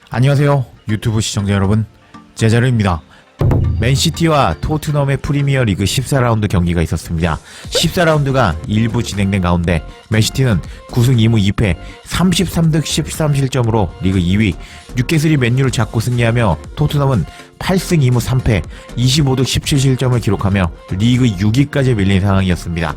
안녕하세요 유튜브 시청자 여러분, 제자르입니다. 맨시티와 토트넘의 프리미어리그 14라운드 경기가 있었습니다. 14라운드가 일부 진행된 가운데 맨시티는 9승 2무 2패 33득 13실점으로 리그 2위, 뉴캐슬이 맨유를 잡고 승리하며 토트넘은 8승 2무 3패 25득 17실점을 기록하며 리그 6위까지 밀린 상황이었습니다.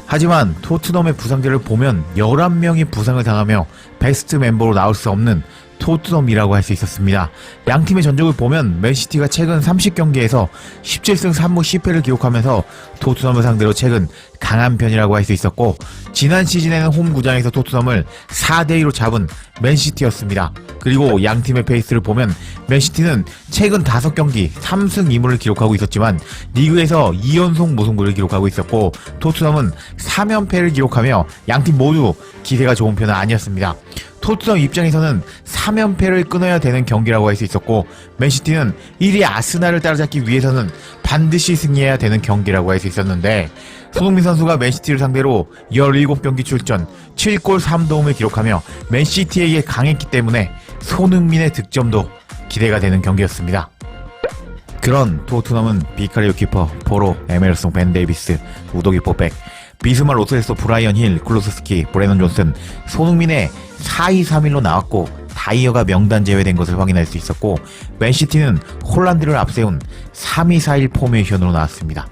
하지만 토트넘의 부상자를 보면 11명이 부상을 당하며 베스트 멤버로 나올 수 없는 토트넘이라고 할 수 있었습니다. 양팀의 전적을 보면 맨시티가 최근 30경기에서 17승 3무 10패를 기록하면서 토트넘을 상대로 최근 강한 편이라고 할 수 있었고, 지난 시즌에는 홈 구장에서 토트넘을 4대2로 잡은 맨시티였습니다. 그리고 양팀의 페이스를 보면 맨시티는 최근 5경기 3승 2무를 기록하고 있었지만 리그에서 2연속 무승부를 기록하고 있었고, 토트넘은 3연패를 기록하며 양팀 모두 기세가 좋은 편은 아니었습니다. 토트넘 입장에서는 3연패를 끊어야 되는 경기라고 할 수 있었고, 맨시티는 1위 아스날을 따라잡기 위해서는 반드시 승리해야 되는 경기라고 할 수 있었는데, 손흥민 선수가 맨시티를 상대로 17경기 출전 7골 3도움을 기록하며 맨시티에게 강했기 때문에 손흥민의 득점도 기대가 되는 경기였습니다. 그런 토트넘은 비카리오 키퍼, 포로, 에메르송, 벤 데이비스, 우도기포 백, 비스마 로셀소, 브라이언 힐, 클로스스키, 브레넌 존슨, 손흥민의 4-2-3-1로 나왔고 다이어가 명단 제외된 것을 확인할 수 있었고, 맨시티는 홀란드를 앞세운 3-2-4-1 포메이션으로 나왔습니다.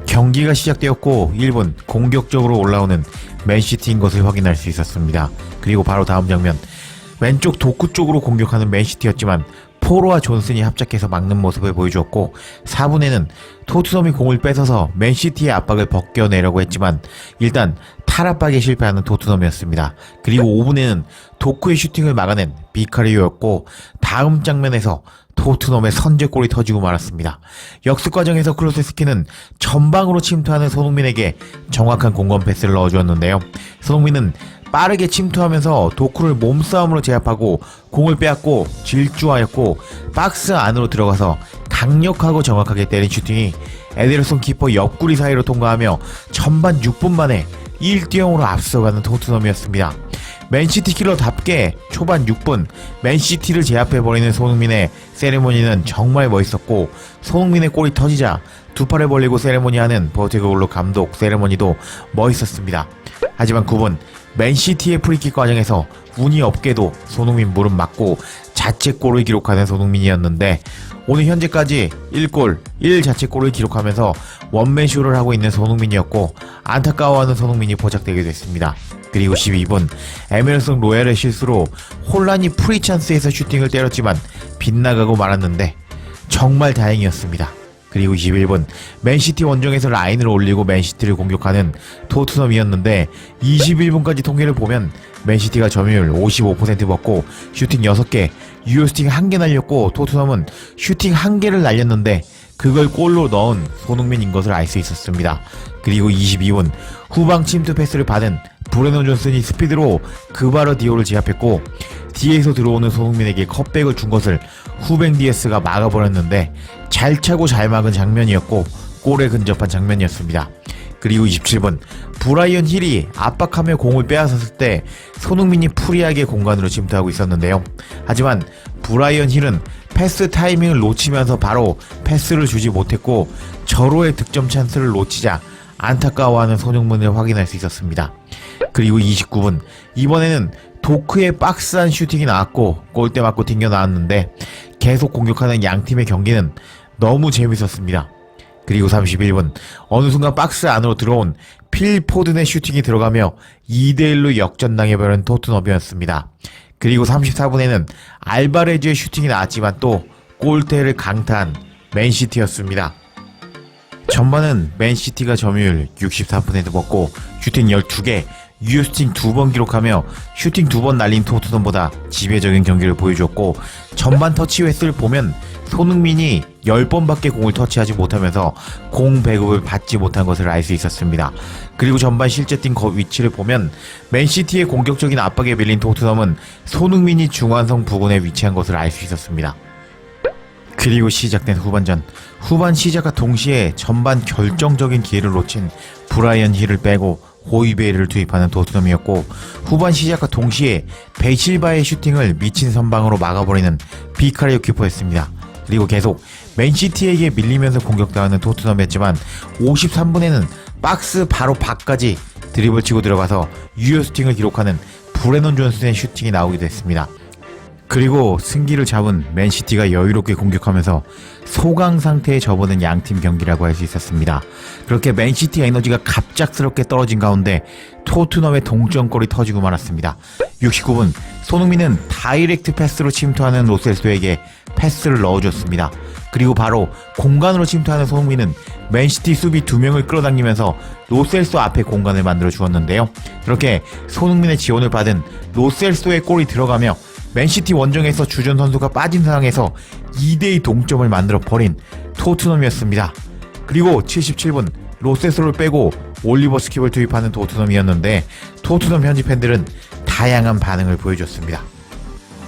경기가 시작되었고 1분 공격적으로 올라오는 맨시티인 것을 확인할 수 있었습니다. 그리고 바로 다음 장면, 왼쪽 도쿠 쪽으로 공격하는 맨시티였지만 포로와 존슨이 합작해서 막는 모습을 보여주었고, 4분에는 토트넘이 공을 뺏어서 맨시티의 압박을 벗겨내려고 했지만 일단 탈압박에 실패하는 토트넘이었습니다. 그리고 5분에는 도쿠의 슈팅을 막아낸 비카리오였고, 다음 장면에서 토트넘의 선제골이 터지고 말았습니다. 역습 과정에서 클로세스키는 전방으로 침투하는 손흥민에게 정확한 공건 패스를 넣어주었는데요. 손흥민은 빠르게 침투하면서 도쿠를 몸싸움으로 제압하고 공을 빼앗고 질주하였고, 박스 안으로 들어가서 강력하고 정확하게 때린 슈팅이 에데르송 키퍼 옆구리 사이로 통과하며 전반 6분 만에 1대0으로 앞서가는 토트넘이었습니다. 맨시티 킬러답게 초반 6분 맨시티를 제압해버리는 손흥민의 세레모니는 정말 멋있었고, 손흥민의 골이 터지자 두 팔을 벌리고 세레모니하는 버티그올로 감독 세레모니도 멋있었습니다. 하지만 9분 맨시티의 프리킥 과정에서 운이 없게도 손흥민 무릎 맞고 자책골을 기록하는 손흥민이었는데, 오늘 현재까지 1골 1자책골을 기록하면서 원맨쇼를 하고 있는 손흥민이었고, 안타까워하는 손흥민이 포착되게 됐습니다. 그리고 12분 에메르송 로얄의 실수로 혼란이 프리찬스에서 슈팅을 때렸지만 빗나가고 말았는데 정말 다행이었습니다. 그리고 21분 맨시티 원정에서 라인을 올리고 맨시티를 공격하는 토트넘이었는데, 21분까지 통계를 보면 맨시티가 점유율 55% 먹고 슈팅 6개, 유효슈팅 1개 날렸고, 토트넘은 슈팅 1개를 날렸는데 그걸 골로 넣은 손흥민인 것을 알 수 있었습니다. 그리고 22분 후방 침투 패스를 받은 브레넌 존슨이 스피드로 그바르 디오를 제압했고, 뒤에서 들어오는 손흥민에게 컵백을 준 것을 후벤 디에스가 막아버렸는데 잘 차고 잘 막은 장면이었고 골에 근접한 장면이었습니다. 그리고 27분 브라이언 힐이 압박하며 공을 빼앗았을 때 손흥민이 프리하게 공간으로 침투하고 있었는데요. 하지만 브라이언 힐은 패스 타이밍을 놓치면서 바로 패스를 주지 못했고, 절호의 득점 찬스를 놓치자 안타까워하는 손흥민을 확인할 수 있었습니다. 그리고 29분 이번에는 도크의 박스안 슈팅이 나왔고 골대 맞고 튕겨 나왔는데, 계속 공격하는 양팀의 경기는 너무 재밌었습니다. 그리고 31분 어느 순간 박스 안으로 들어온 필 포든의 슈팅이 들어가며 2대1로 역전당해버린 토트넘이었습니다. 그리고 34분에는 알바레즈의 슈팅이 나왔지만 또 골대를 강타한 맨시티였습니다. 전반은 맨시티가 점유율 64% 먹고 슈팅 12개, 유효슈팅 2번 기록하며 슈팅 2번 날린 토트넘보다 지배적인 경기를 보여줬고, 전반 터치 횟수를 보면 손흥민이 10번밖에 공을 터치하지 못하면서 공 배급을 받지 못한 것을 알 수 있었습니다. 그리고 전반 실제 팀 위치를 보면 맨시티의 공격적인 압박에 밀린 토트넘은 손흥민이 중앙선 부근에 위치한 것을 알 수 있었습니다. 그리고 시작된 후반전, 후반 시작과 동시에 전반 결정적인 기회를 놓친 브라이언 힐을 빼고 호이베이를 투입하는 토트넘이었고, 후반 시작과 동시에 베실바의 슈팅을 미친 선방으로 막아버리는 비카리오 키퍼였습니다. 그리고 계속 맨시티에게 밀리면서 공격당하는 토트넘이었지만 53분에는 박스 바로 밖까지 드리블 치고 들어가서 유효 슈팅을 기록하는 브레넌 존슨의 슈팅이 나오기도 했습니다. 그리고 승기를 잡은 맨시티가 여유롭게 공격하면서 소강 상태에 접어든 양팀 경기라고 할 수 있었습니다. 그렇게 맨시티 에너지가 갑작스럽게 떨어진 가운데 토트넘의 동점골이 터지고 말았습니다. 69분 손흥민은 다이렉트 패스로 침투하는 로셀소에게 패스를 넣어줬습니다. 그리고 바로 공간으로 침투하는 손흥민은 맨시티 수비 2명을 끌어당기면서 로셀소 앞에 공간을 만들어 주었는데요. 그렇게 손흥민의 지원을 받은 로셀소의 골이 들어가며 맨시티 원정에서 주전 선수가 빠진 상황에서 2대2 동점을 만들어 버린 토트넘이었습니다. 그리고 77분 로셀소를 빼고 올리버 스킵을 투입하는 토트넘이었는데 토트넘 현지 팬들은 다양한 반응을 보여줬습니다.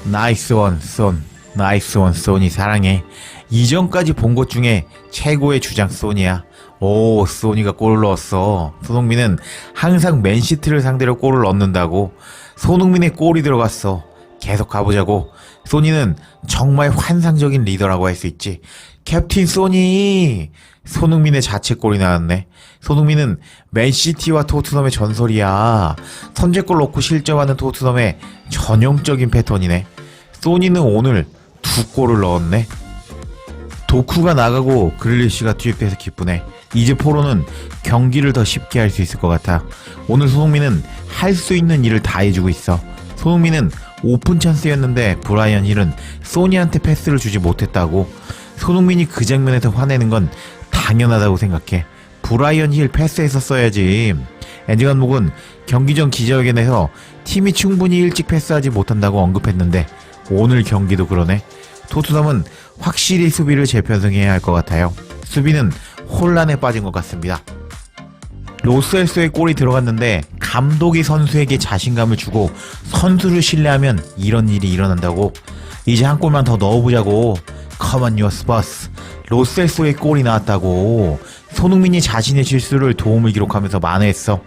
나이스 원 쏜, 나이스 원 쏜이 사랑해. 이전까지 본 것 중에 최고의 주장 쏜이야. 오, 쏘니가 골을 넣었어. 손흥민은 항상 맨시티를 상대로 골을 넣는다고. 손흥민의 골이 들어갔어. 계속 가보자고. 소니는 정말 환상적인 리더라고 할 수 있지. 캡틴 소니. 손흥민의 자책골이 나왔네. 손흥민은 맨시티와 토트넘의 전설이야. 선제골 넣고 실점하는 토트넘의 전형적인 패턴이네. 소니는 오늘 2골을 넣었네. 도쿠가 나가고 그릴리시가 투입돼서 기쁘네. 이제 포로는 경기를 더 쉽게 할 수 있을 것 같아. 오늘 손흥민은 할 수 있는 일을 다 해주고 있어. 손흥민은 오픈 찬스였는데 브라이언 힐은 소니한테 패스를 주지 못했다고. 손흥민이 그 장면에서 화내는 건 당연하다고 생각해. 브라이언 힐 패스했었어야지. 앤디 감독은 경기 전 기자회견에서 팀이 충분히 일찍 패스하지 못한다고 언급했는데 오늘 경기도 그러네. 토트넘은 확실히 수비를 재편성해야 할 것 같아요. 수비는 혼란에 빠진 것 같습니다. 로셀소의 골이 들어갔는데 감독이 선수에게 자신감을 주고 선수를 신뢰하면 이런 일이 일어난다고. 이제 한 골만 더 넣어보자고. Come on your Spurs. 로셀소의 골이 나왔다고. 손흥민이 자신의 실수를 도움을 기록하면서 만회했어.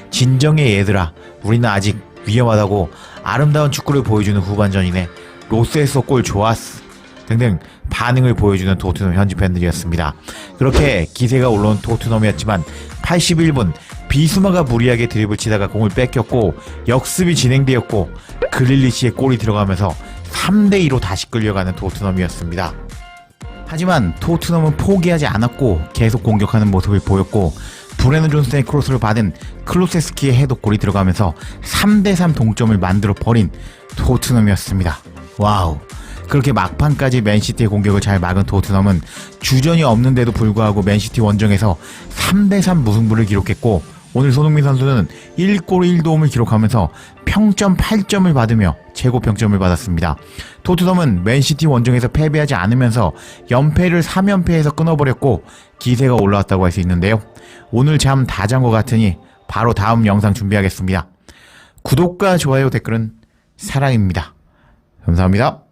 진정해 얘들아. 우리는 아직 위험하다고. 아름다운 축구를 보여주는 후반전이네. 로셀소 골 좋았어. 등등 반응을 보여주는 토트넘 현지 팬들이었습니다. 그렇게 기세가 올라온 토트넘이었지만 81분 비수마가 무리하게 드리블 치다가 공을 뺏겼고 역습이 진행되었고 그릴리시의 골이 들어가면서 3대2로 다시 끌려가는 토트넘이었습니다. 하지만 토트넘은 포기하지 않았고 계속 공격하는 모습을 보였고 브레넌 존슨의 크로스를 받은 클루세스키의 헤더골이 들어가면서 3대3 동점을 만들어 버린 토트넘이었습니다. 와우. 그렇게 막판까지 맨시티의 공격을 잘 막은 토트넘은 주전이 없는데도 불구하고 맨시티 원정에서 3대3 무승부를 기록했고 오늘 손흥민 선수는 1골 1도움을 기록하면서 평점 8점을 받으며 최고 평점을 받았습니다. 토트넘은 맨시티 원정에서 패배하지 않으면서 연패를 3연패에서 끊어버렸고 기세가 올라왔다고 할 수 있는데요. 오늘 잠 다 잔 것 같으니 바로 다음 영상 준비하겠습니다. 구독과 좋아요 댓글은 사랑입니다. 감사합니다.